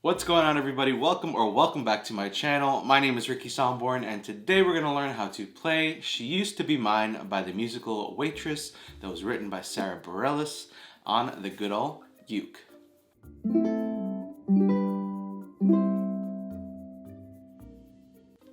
What's going on, everybody? Welcome back to my channel. My name is Ricky Somborn, and today we're going to learn how to play She Used to Be Mine by the musical Waitress that was written by Sara Bareilles on the good old uke.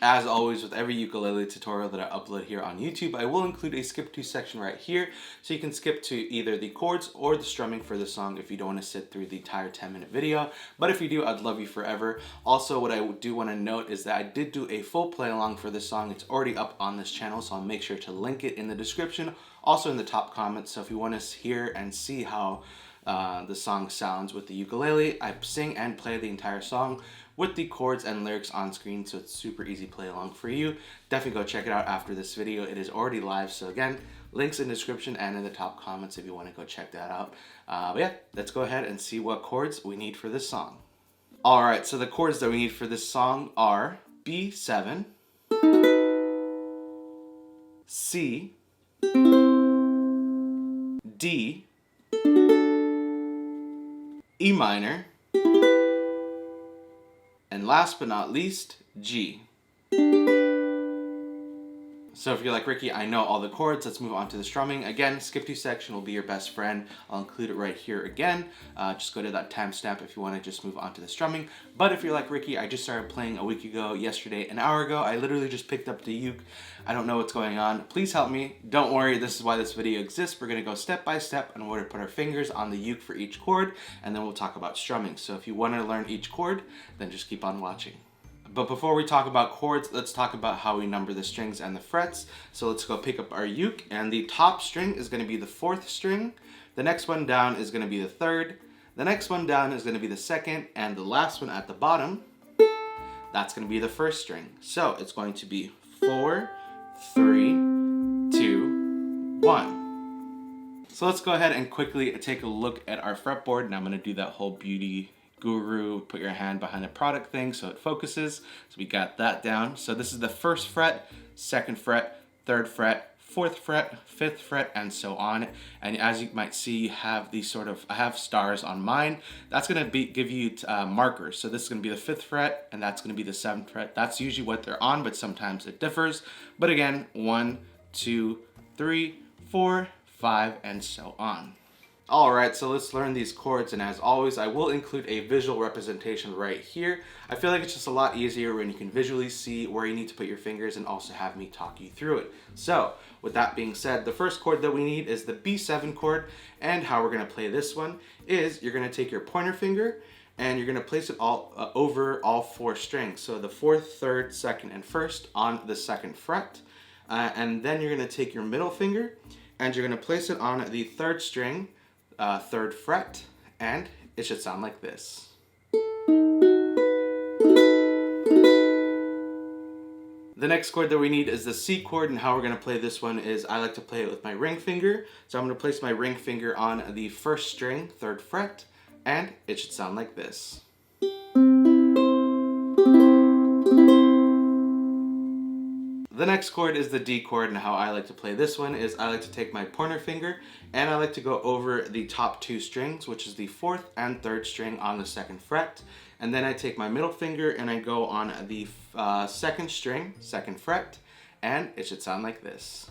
As always, with every ukulele tutorial that I upload here on YouTube, I will include a skip to section right here, so you can skip to either the chords or the strumming for the song if you don't want to sit through the entire 10-minute video. But if you do, I'd love you forever. Also, what I do want to note is that I did do a full play along for this song. It's already up on this channel, so I'll make sure to link it in the description, also in the top comments. So if you want to hear and see how the song sounds with the ukulele, I sing and play the entire song with the chords and lyrics on screen, so it's super easy play along for you. Definitely go check it out after this video. It is already live, so again, links in the description and in the top comments if you want to go check that out. But yeah, let's go ahead and see what chords we need for this song. Alright, so the chords that we need for this song are B7, C, D, E minor, and last but not least, G. So if you're like, Ricky, I know all the chords, let's move on to the strumming. Again, skip to section will be your best friend. I'll include it right here again. Just go to that timestamp if you want to just move on to the strumming. But if you're like, Ricky, I just started playing a week ago, yesterday, an hour ago. I literally just picked up the uke. I don't know what's going on. Please help me. Don't worry, this is why this video exists. We're going to go step by step and we're going to put our fingers on the uke for each chord, and then we'll talk about strumming. So if you want to learn each chord, then just keep on watching. But before we talk about chords, let's talk about how we number the strings and the frets. So let's go pick up our uke, and the top string is going to be the 4th string. The next one down is going to be the 3rd. The next one down is going to be the 2nd, and the last one at the bottom, that's going to be the 1st string. So it's going to be 4, 3, 2, 1. So let's go ahead and quickly take a look at our fretboard, and I'm going to do that whole beauty guru, put your hand behind the product thing so it focuses. So we got that down. So this is the 1st fret, 2nd fret, 3rd fret, 4th fret, 5th fret, and so on. And as you might see, you have these sort of, I have stars on mine. That's gonna give you markers. So this is gonna be the 5th fret, and that's gonna be the 7th fret. That's usually what they're on, but sometimes it differs. But again, 1, 2, 3, 4, 5, and so on. Alright, so let's learn these chords, and as always, I will include a visual representation right here. I feel like it's just a lot easier when you can visually see where you need to put your fingers and also have me talk you through it. So, with that being said, the first chord that we need is the B7 chord, and how we're going to play this one is you're going to take your pointer finger and you're going to place it all over all 4 strings. So the 4th, 3rd, 2nd, and 1st on the 2nd fret. And then you're going to take your middle finger and you're going to place it on the 3rd string, 3rd fret, and it should sound like this. The next chord that we need is the C chord, and how we're going to play this one is I like to play it with my ring finger. So I'm going to place my ring finger on the 1st string, 3rd fret, and it should sound like this. The next chord is the D chord, and how I like to play this one is I like to take my pointer finger and I like to go over the top 2 strings, which is the 4th and 3rd string on the 2nd fret. And then I take my middle finger and I go on the 2nd string, 2nd fret, and it should sound like this.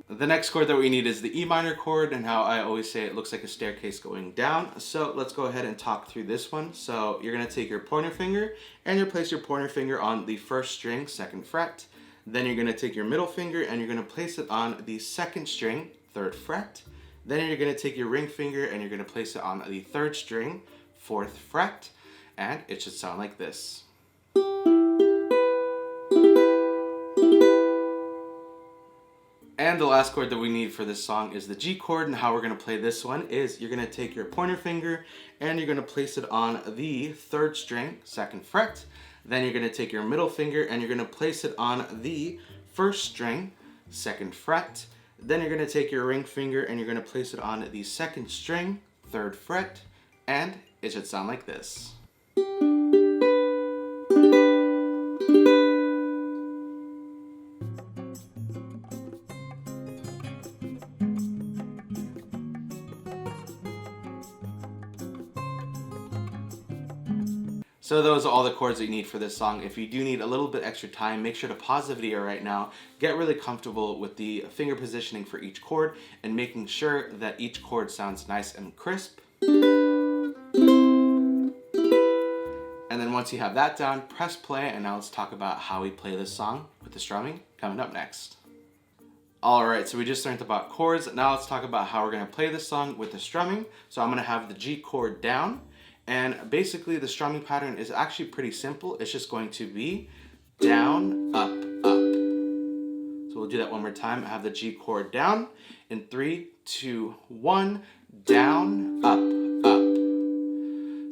The next chord that we need is the E minor chord, and how I always say it looks like a staircase going down. So let's go ahead and talk through this one. So you're going to take your pointer finger and you place your pointer finger on the 1st string, 2nd fret. Then you're going to take your middle finger and you're going to place it on the 2nd string, 3rd fret. Then you're going to take your ring finger and you're going to place it on the 3rd string, 4th fret, and it should sound like this. And the last chord that we need for this song is the G chord, and how we're going to play this one is you're going to take your pointer finger and you're going to place it on the 3rd string, 2nd fret. Then you're going to take your middle finger and you're going to place it on the 1st string, 2nd fret. Then you're going to take your ring finger and you're going to place it on the 2nd string, 3rd fret, and it should sound like this. So those are all the chords that you need for this song. If you do need a little bit extra time, make sure to pause the video right now, get really comfortable with the finger positioning for each chord, and making sure that each chord sounds nice and crisp. And then once you have that down, press play, and now let's talk about how we play this song with the strumming coming up next. Alright, so we just learned about chords. Now let's talk about how we're going to play this song with the strumming. So I'm going to have the G chord down. And basically the strumming pattern is actually pretty simple. It's just going to be down, up, up. So we'll do that one more time. I have the G chord down in 3, 2, 1, down, up, up.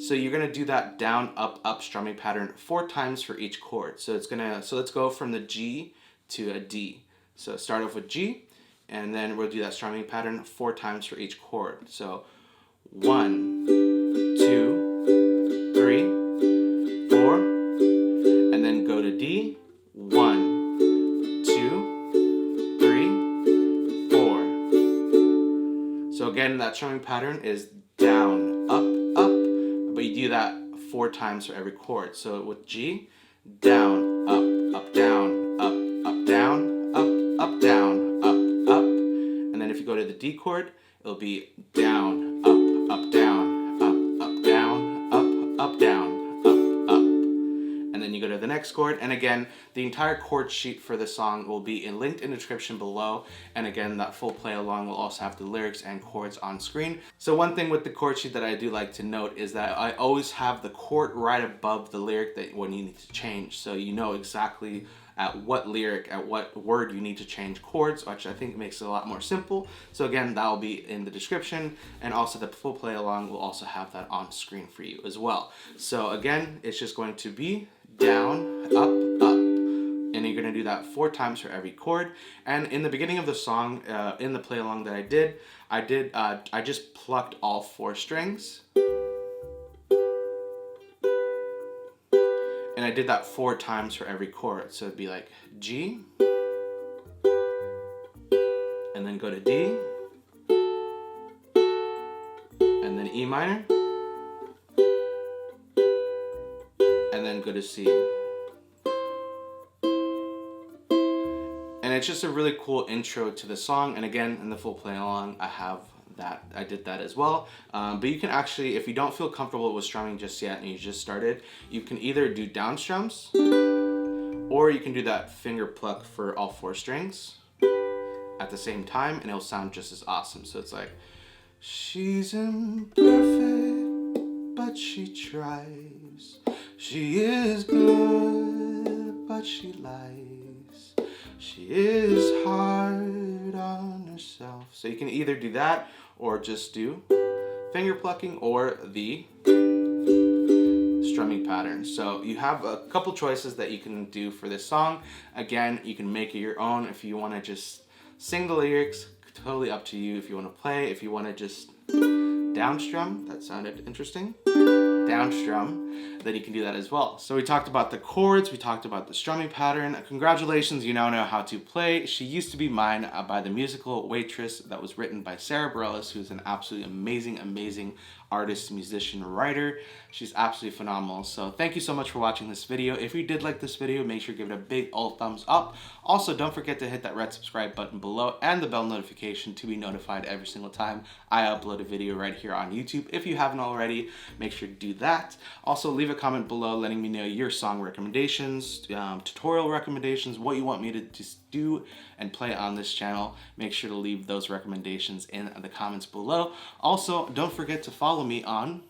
So you're gonna do that down, up, up strumming pattern 4 times for each chord. So let's go from the G to a D. So start off with G, and then we'll do that strumming pattern 4 times for each chord. So 1, 2, 3, 4, and then go to D. 1, 2, 3, 4. So again, that strumming pattern is down, up, up, but you do that 4 times for every chord. So with G, down, up, down, up, down, up, down, up. And then if you go to the D chord, it'll be down, up, down, down, up, down, up. And then you go to the next chord. And again, the entire chord sheet for this song will be linked in the description below. And again, that full play along will also have the lyrics and chords on screen. So one thing with the chord sheet that I do like to note is that I always have the chord right above the lyric that when you need to change. So you know exactly at what lyric, at what word you need to change chords, which I think makes it a lot more simple. So again, that will be in the description, and also the full play along will also have that on screen for you as well. So again, it's just going to be down, up, up, and you're gonna do that 4 times for every chord. And in the beginning of the song, in the play along that I just plucked all 4 strings. And I did that 4 times for every chord. So it'd be like G, and then go to D, and then E minor, and then go to C. And it's just a really cool intro to the song. And again, in the full play along, I did that as well. But you can actually, if you don't feel comfortable with strumming just yet and you just started, you can either do down strums, or you can do that finger pluck for all 4 strings at the same time, and it'll sound just as awesome. So it's like, she's imperfect, but she tries. She is good, but she lies. She is hard on herself. So you can either do that, or just do finger plucking or the strumming pattern. So you have a couple choices that you can do for this song. Again, you can make it your own. If you want to just sing the lyrics, totally up to you. If you want to play, if you want to just down strum, that sounded interesting, down strum, then you can do that as well. So we talked about the chords, we talked about the strumming pattern. Congratulations, you now know how to play She Used to Be Mine by the musical Waitress, that was written by Sara Bareilles, who's an absolutely amazing artist, musician, writer. She's absolutely phenomenal. So thank you so much for watching this video. If you did like this video, make sure to give it a big old thumbs up. Also, don't forget to hit that red subscribe button below and the bell notification to be notified every single time I upload a video right here on YouTube. If you haven't already, make sure to do that. Also, leave a comment below letting me know your song recommendations, tutorial recommendations, what you want me to just do and play on this channel. Make sure to leave those recommendations in the comments below. Also, don't forget to follow me on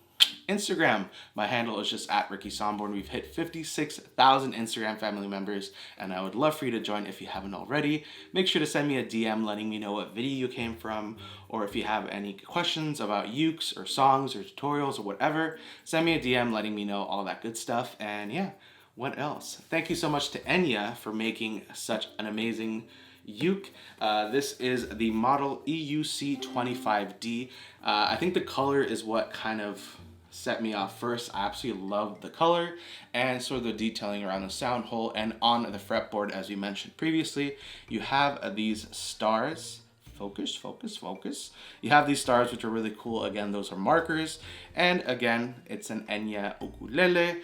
Instagram. My handle is just @RickySomborn. We've hit 56,000 Instagram family members, and I would love for you to join if you haven't already. Make sure to send me a DM letting me know what video you came from, or if you have any questions about ukes or songs or tutorials or whatever, send me a DM letting me know all that good stuff. And yeah, what else? Thank you so much to Enya for making such an amazing uke. This is the model EUC25D. I think the color is what kind of set me off first. I absolutely love the color and sort of the detailing around the sound hole. And on the fretboard, as we mentioned previously, you have these stars Focus, focus, focus. You have these stars, which are really cool. Again, those are markers. And again, it's an Enya ukulele.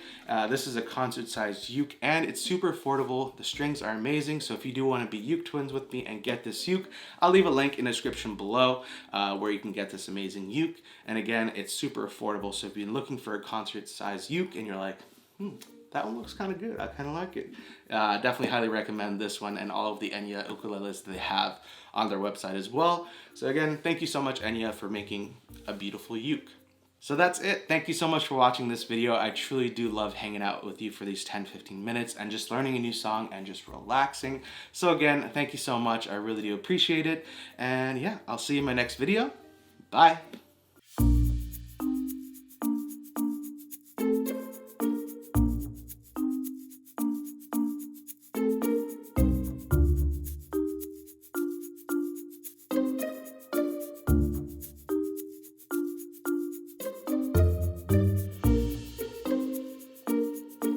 This is a concert-sized uke, and it's super affordable. The strings are amazing. So if you do want to be uke twins with me and get this uke, I'll leave a link in the description below where you can get this amazing uke. And again, it's super affordable. So if you're looking for a concert-sized uke and you're like, that one looks kind of good, I kind of like it, definitely highly recommend this one and all of the Enya ukuleles that they have on their website as well. So again, thank you so much, Enya, for making a beautiful uke. So that's it. Thank you so much for watching this video. I truly do love hanging out with you for these 10-15 minutes and just learning a new song and just relaxing. So again, thank you so much. I really do appreciate it. And yeah, I'll see you in my next video. Bye.